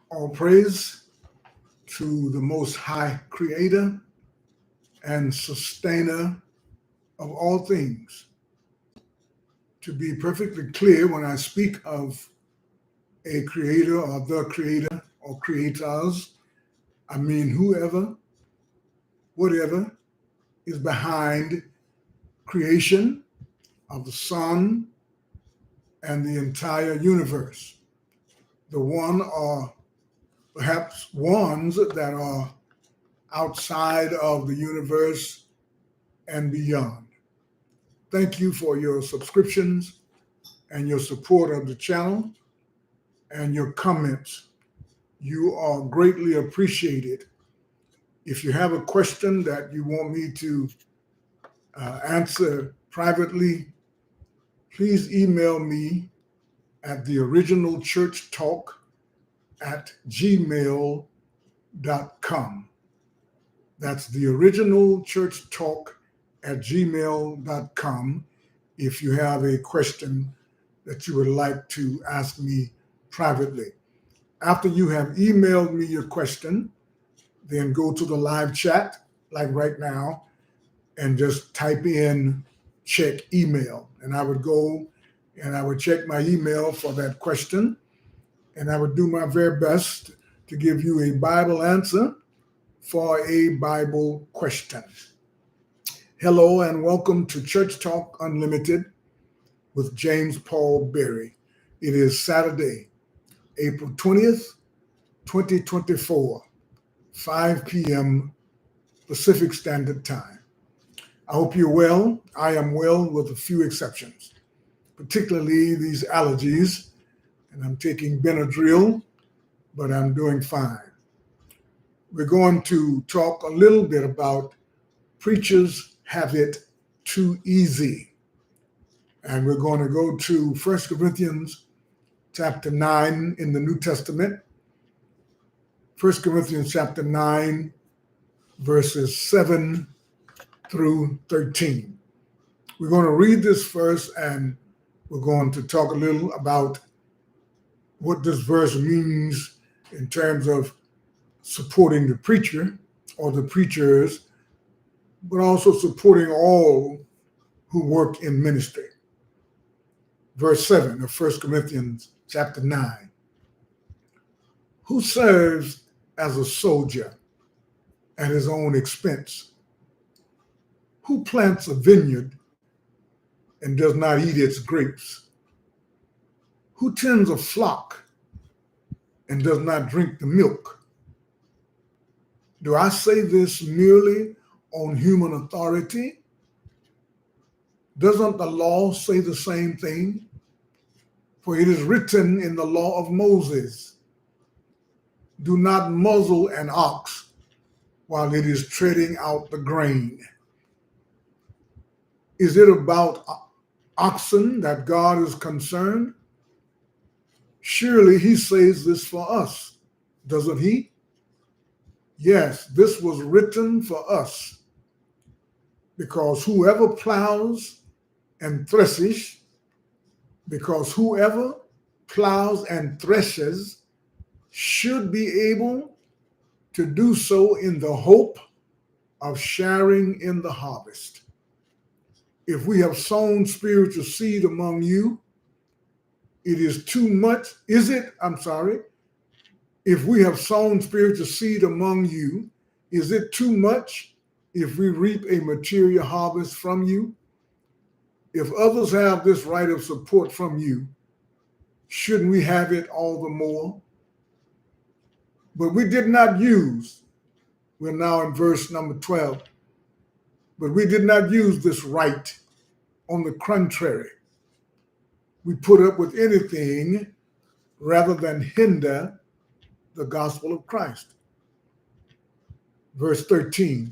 All praise to the Most High Creator and Sustainer of all things. To be perfectly clear, when I speak of a creator or the creator or creators, I mean whoever, whatever is behind creation of the sun and the entire universe. The one or perhaps ones that are outside of the universe and beyond. Thank you for your subscriptions and your support of the channel and your comments. You are greatly appreciated. If you have a question that you want me to answer privately, please email me at theoriginalchurchtalk@gmail.com. That's theoriginalchurchtalk@gmail.com if you have a question that you would like to ask me privately. After you have emailed me your question, then go to the live chat, like right now, and just type in check email. And I would go and I would check my email for that question, and I would do my very best to give you a Bible answer for a Bible question. Hello and welcome to Church Talk Unlimited with James Paul Berry. It is Saturday, April 20th, 2024, 5 p.m. Pacific Standard Time. I hope you're well. I am well with a few exceptions, particularly these allergies, and I'm taking Benadryl, but I'm doing fine. We're going to talk a little bit about preachers have it too easy. And we're going to go to 1 Corinthians chapter 9 in the New Testament. 1 Corinthians chapter 9, verses 7 through 13. We're going to read this verse and we're going to talk a little about what this verse means in terms of supporting the preacher or the preachers, but also supporting all who work in ministry. Verse 7 of 1 Corinthians chapter 9. Who serves as a soldier at his own expense? Who plants a vineyard and does not eat its grapes? Who tends a flock and does not drink the milk? Do I say this merely on human authority? Doesn't the law say the same thing? For it is written in the law of Moses, do not muzzle an ox while it is treading out the grain. Is it about oxen that God is concerned? Surely he says this for us, doesn't he? Yes, this was written for us, because whoever plows and threshes should be able to do so in the hope of sharing in the harvest. If we have sown spiritual seed among you, if we have sown spiritual seed among you, is it too much if we reap a material harvest from you? If others have this right of support from you, shouldn't we have it all the more? But we did not use, we're now in verse number 12, but we did not use this right. On the contrary, we put up with anything rather than hinder the gospel of Christ. Verse 13,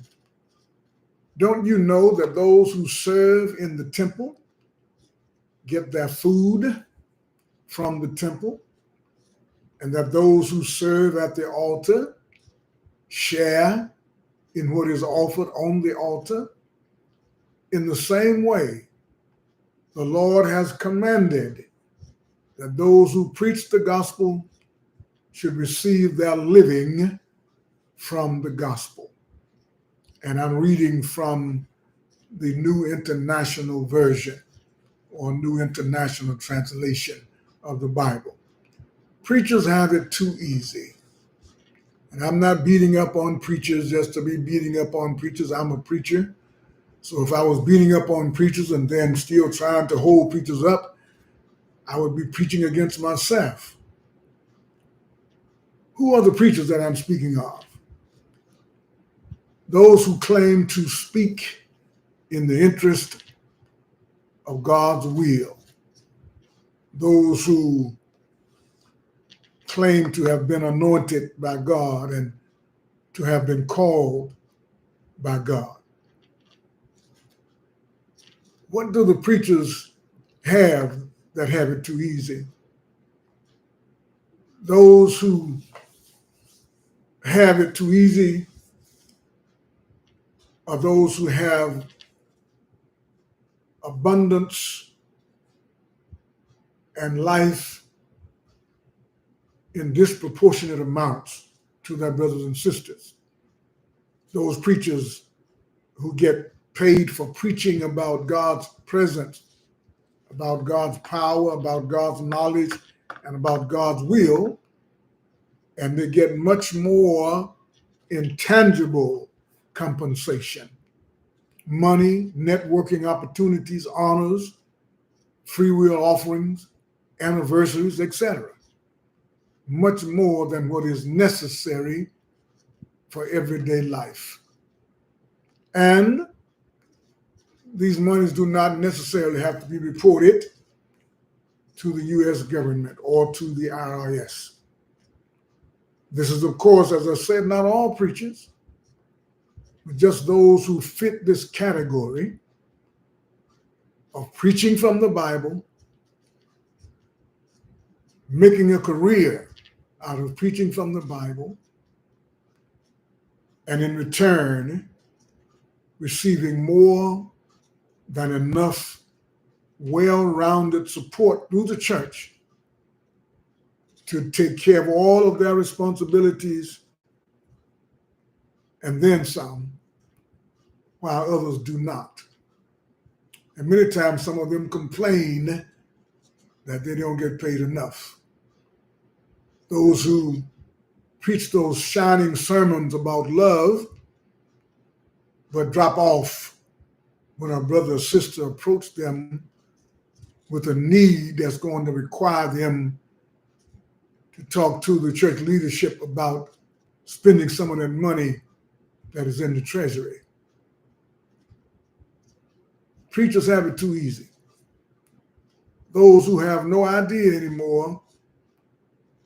don't you know that those who serve in the temple get their food from the temple, and that those who serve at the altar share in what is offered on the altar? In the same way, the Lord has commanded that those who preach the gospel should receive their living from the gospel. And I'm reading from the New International Version or New International Translation of the Bible. Preachers have it too easy. And I'm not beating up on preachers just to be beating up on preachers. I'm a preacher. So if I was beating up on preachers and then still trying to hold preachers up, I would be preaching against myself. Who are the preachers that I'm speaking of? Those who claim to speak in the interest of God's will. Those who claim to have been anointed by God and to have been called by God. What do the preachers have that have it too easy? Those who have it too easy are those who have abundance and life in disproportionate amounts to their brothers and sisters. Those preachers who get paid for preaching about God's presence, about God's power, about God's knowledge, and about God's will, and they get much more intangible compensation. Money, networking opportunities, honors, free will offerings, anniversaries, etc. Much more than what is necessary for everyday life. And these monies do not necessarily have to be reported to the U.S. government or to the IRS. This is, of course, as I said, not all preachers, but just those who fit this category of preaching from the Bible, making a career out of preaching from the Bible, and in return, receiving more than enough well-rounded support through the church to take care of all of their responsibilities and then some, while others do not. And many times some of them complain that they don't get paid enough. Those who preach those shining sermons about love, but drop off when a brother or sister approach them with a need that's going to require them to talk to the church leadership about spending some of that money that is in the treasury. Preachers have it too easy. Those who have no idea anymore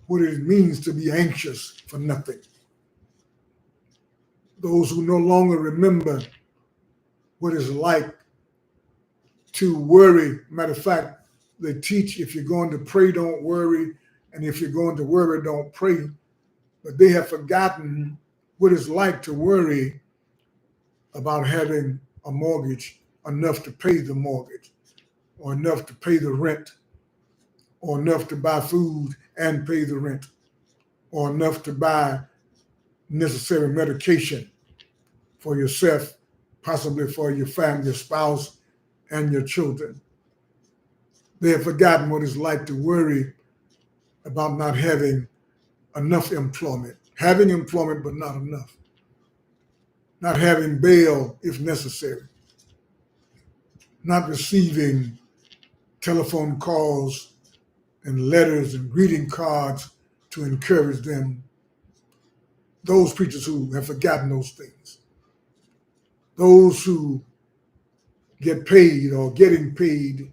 what it means to be anxious for nothing. Those who no longer remember what it's like to worry. Matter of fact, they teach if you're going to pray, don't worry, and if you're going to worry, don't pray. But they have forgotten what it's like to worry about having a mortgage, enough to pay the mortgage, or enough to pay the rent, or enough to buy food and pay the rent, or enough to buy necessary medication for yourself, possibly for your family, your spouse, and your children. They have forgotten what it's like to worry about not having enough employment, having employment but not enough, not having bail if necessary, not receiving telephone calls and letters and greeting cards to encourage them. Those preachers who have forgotten those things, those who get paid or getting paid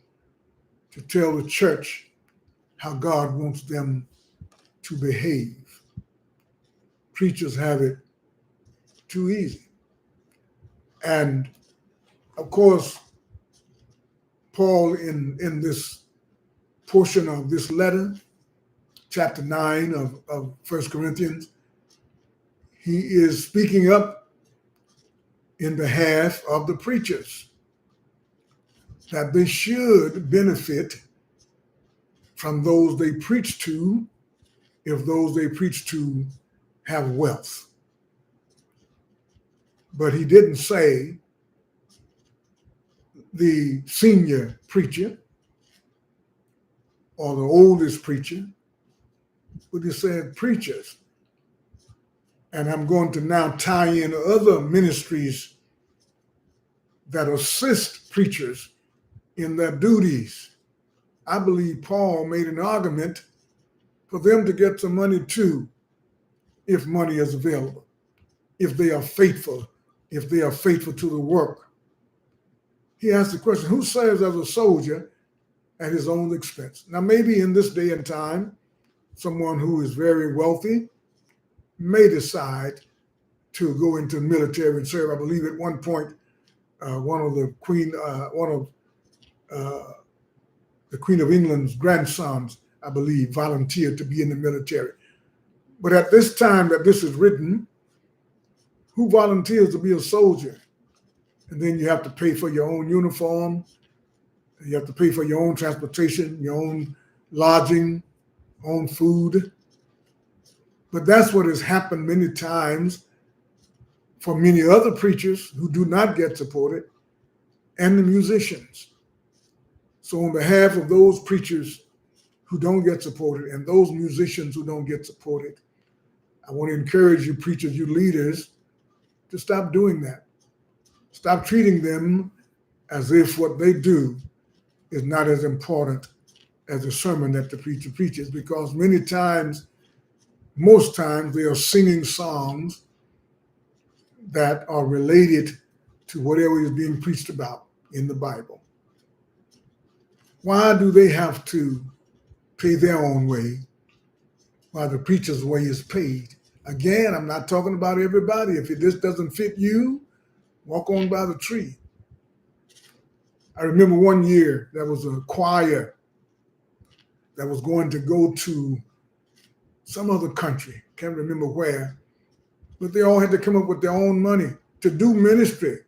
to tell the church how God wants them to behave. Preachers have it too easy. And of course, Paul in this portion of this letter, chapter 9 of 1 Corinthians, he is speaking up in behalf of the preachers, that they should benefit from those they preach to if those they preach to have wealth. But he didn't say the senior preacher or the oldest preacher, but he said preachers. And I'm going to now tie in other ministries that assist preachers in their duties. I believe Paul made an argument for them to get some money too, if money is available, if they are faithful to the work. He asked the question, who serves as a soldier at his own expense? Now, maybe in this day and time, someone who is very wealthy may decide to go into the military and serve. I believe at one point, the Queen of England's grandsons, I believe, volunteered to be in the military. But at this time that this is written, who volunteers to be a soldier? And then you have to pay for your own uniform. You have to pay for your own transportation, your own lodging, own food. But that's what has happened many times for many other preachers who do not get supported, and the musicians. So on behalf of those preachers who don't get supported and those musicians who don't get supported, I want to encourage you preachers, you leaders, to stop doing that. Stop treating them as if what they do is not as important as the sermon that the preacher preaches, because most times they are singing songs that are related to whatever is being preached about in the Bible. Why do they have to pay their own way while the preacher's way is paid? Again, I'm not talking about everybody. If this doesn't fit you, walk on by the tree. I remember one year there was a choir that was going to go to some other country, can't remember where, but they all had to come up with their own money to do ministry.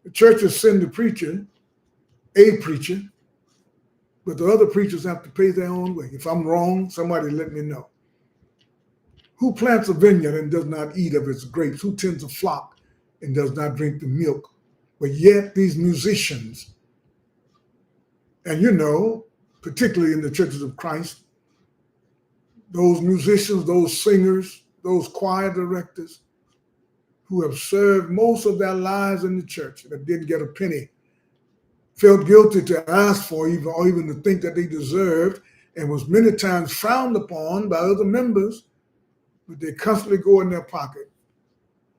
The churches send a preacher, but the other preachers have to pay their own way. If I'm wrong, somebody let me know. Who plants a vineyard and does not eat of its grapes? Who tends a flock and does not drink the milk? But yet these musicians, and particularly in the churches of Christ, those musicians, those singers, those choir directors who have served most of their lives in the church that didn't get a penny, felt guilty to ask for or even to think that they deserved, and was many times frowned upon by other members, but they constantly go in their pocket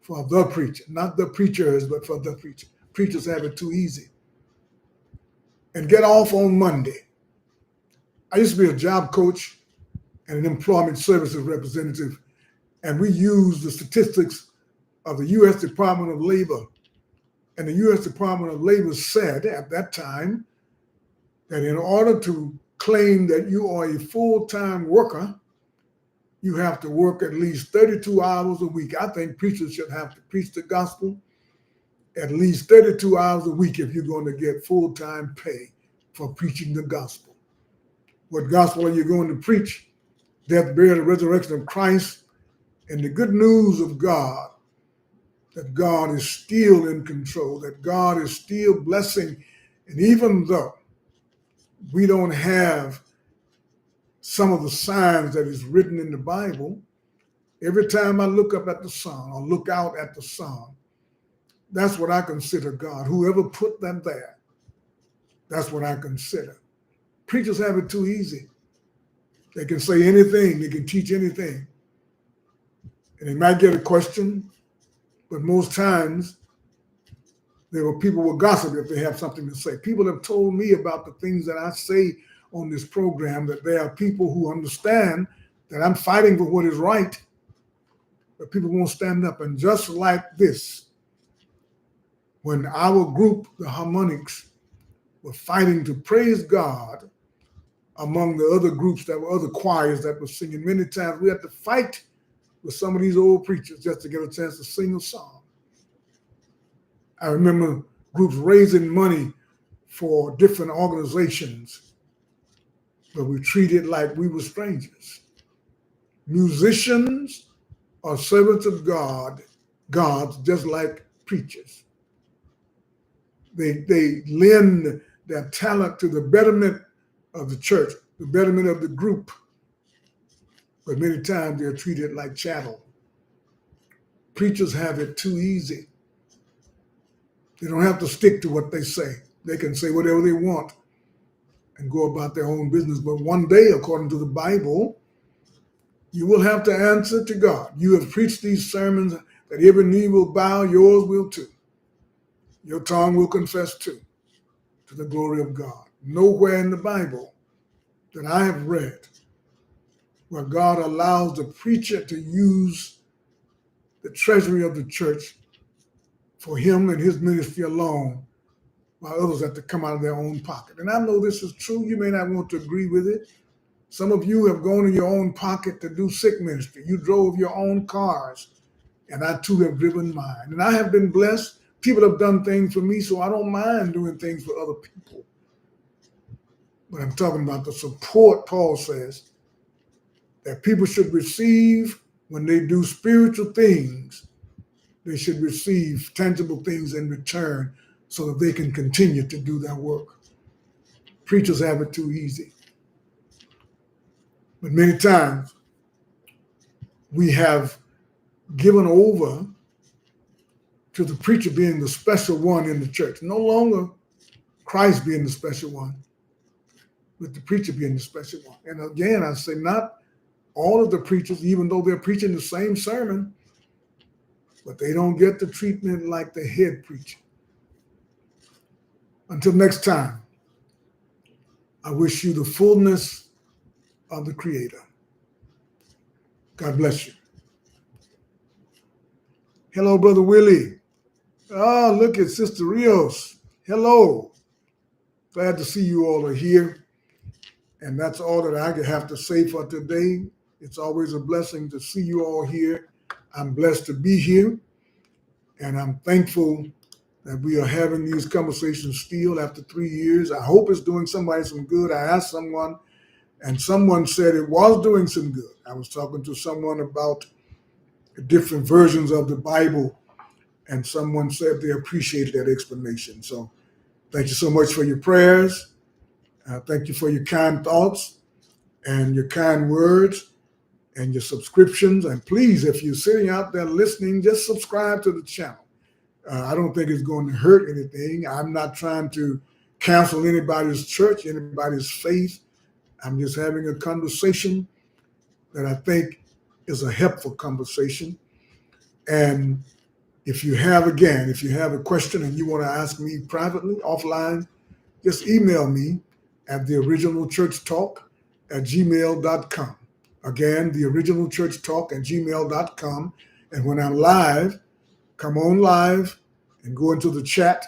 for the preacher, not the preachers, but for the preacher. Preachers have it too easy. And get off on Monday. I used to be a job coach and an employment services representative, and we used the statistics of the U.S. Department of Labor. And the U.S. Department of Labor said at that time that in order to claim that you are a full-time worker, you have to work at least 32 hours a week. I think preachers should have to preach the gospel at least 32 hours a week if you're going to get full-time pay for preaching the gospel. What gospel are you going to preach? Death, burial, and resurrection of Christ, and the good news of God, that God is still in control, that God is still blessing. And even though we don't have some of the signs that is written in the Bible, every time I look up at the sun or look out at the sun, that's what I consider God. Whoever put them there, that's what I consider. Preachers have it too easy. They can say anything, they can teach anything. And they might get a question, but most times people will gossip if they have something to say. People have told me about the things that I say on this program, that there are people who understand that I'm fighting for what is right, but people won't stand up. And just like this, when our group, the Harmonics, were fighting to praise God among the other groups that were other choirs that were singing, many times we had to fight with some of these old preachers just to get a chance to sing a song. I remember groups raising money for different organizations, but we treated like we were strangers. Musicians are servants of gods just like preachers. They lend their talent to the betterment of the church, the betterment of the group. But many times they're treated like chattel. Preachers have it too easy. They don't have to stick to what they say. They can say whatever they want and go about their own business. But one day, according to the Bible, you will have to answer to God. You have preached these sermons that every knee will bow, yours will too. Your tongue will confess too, to the glory of God. Nowhere in the Bible that I have read where God allows the preacher to use the treasury of the church for him and his ministry alone, while others have to come out of their own pocket. And I know this is true. You may not want to agree with it. Some of you have gone in your own pocket to do sick ministry. You drove your own cars, and I too have driven mine. And I have been blessed. People have done things for me, so I don't mind doing things for other people. But I'm talking about the support, Paul says, that people should receive when they do spiritual things. They should receive tangible things in return so that they can continue to do their work. Preachers have it too easy. But many times we have given over to the preacher being the special one in the church. No longer Christ being the special one, but the preacher being the special one. And again, I say not all of the preachers, even though they're preaching the same sermon, but they don't get the treatment like the head preacher. Until next time, I wish you the fullness of the Creator. God bless you. Hello, Brother Willie. Oh, look at Sister Rios. Hello. Glad to see you all are here. And that's all that I have to say for today. It's always a blessing to see you all here. I'm blessed to be here. And I'm thankful that we are having these conversations still after 3 years. I hope it's doing somebody some good. I asked someone, and someone said it was doing some good. I was talking to someone about different versions of the Bible, and someone said they appreciated that explanation. So thank you so much for your prayers. Thank you for your kind thoughts and your kind words and your subscriptions. And please, if you're sitting out there listening, just subscribe to the channel. I don't think it's going to hurt anything. I'm not trying to cancel anybody's church, anybody's faith. I'm just having a conversation that I think is a helpful conversation. And if you have a question and you want to ask me privately, offline, just email me at theoriginalchurchtalk@gmail.com. Again, theoriginalchurchtalk@gmail.com. And when I'm live, come on live and go into the chat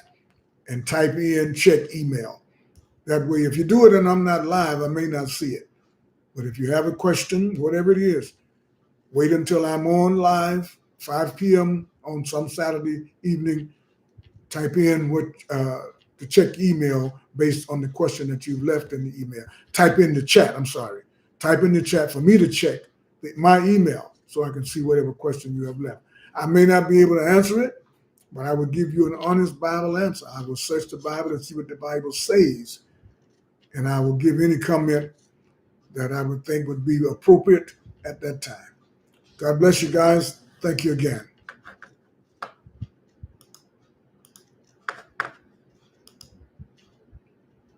and type in check email. That way, if you do it and I'm not live, I may not see it. But if you have a question, whatever it is, wait until I'm on live, 5 p.m. on some Saturday evening. Type in what the check email based on the question that you've left in the email. Type in the chat, Type in the chat for me to check my email so I can see whatever question you have left. I may not be able to answer it, but I will give you an honest Bible answer. I will search the Bible and see what the Bible says, and I will give any comment that I would think would be appropriate at that time. God bless you guys. Thank you again.